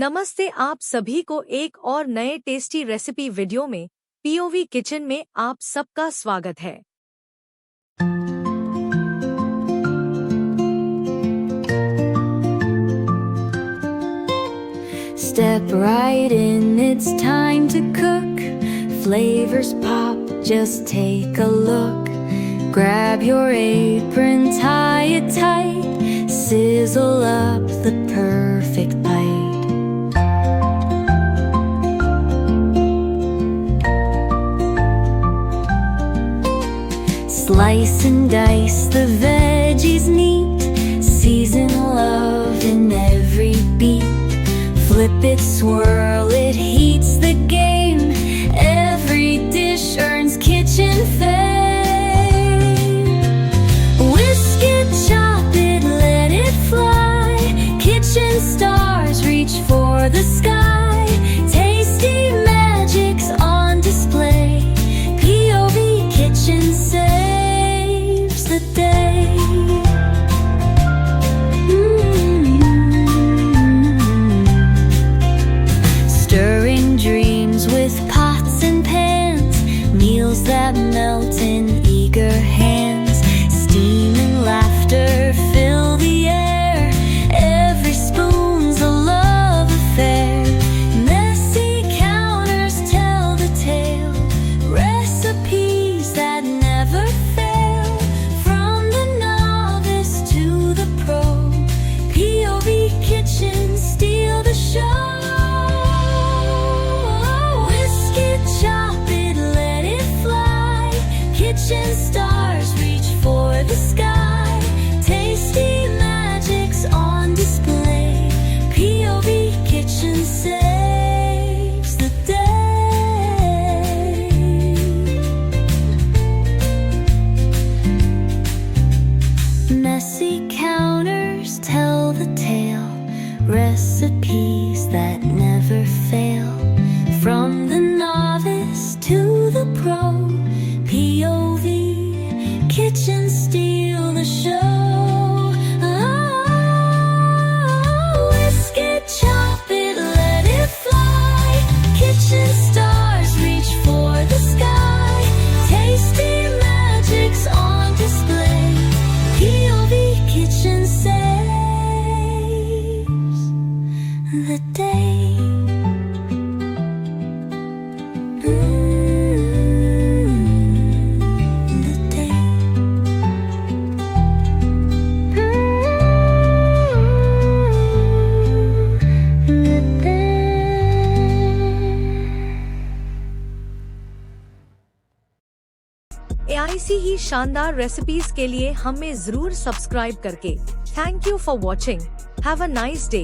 नमस्ते, आप सभी को एक और नए टेस्टी रेसिपी वीडियो में पीओवी किचन में आप सबका स्वागत है। Step right in, it's time to cook. Flavors pop, just take a look. Grab your apron, tie it tight. Sizzle up the perfect bite. Slice and dice the veggies neat. Season love in every beat. Flip it, swirl it, heats the game. Every dish earns kitchen fame. Whisk it, chop it, let it fly. Kitchen stars reach for the sky. Tasty magics on display. POV Kitchen saves the day. Stirring dreams with pots and pans. Meals that melt in eager hands. Steam and laughter fill the air. Every spoon's a love affair. Messy counters tell the tale. Recipes that never fail. From the novice to the pro. POV Kitchen steal the show. Kitchen stars reach for the sky. Tasty magics on display. POV Kitchen saves the day. Messy counters tell the tale. Recipes that never fail. From the novice to the pro. POV Kitchen steal the show. Whisk it, chop it, let it fly. Kitchen stars reach for the sky. Tasty magics on display. POV Kitchen saves the day. ऐसी ही शानदार recipes के लिए हमें जरूर subscribe करके। Thank you for watching. Have a nice day.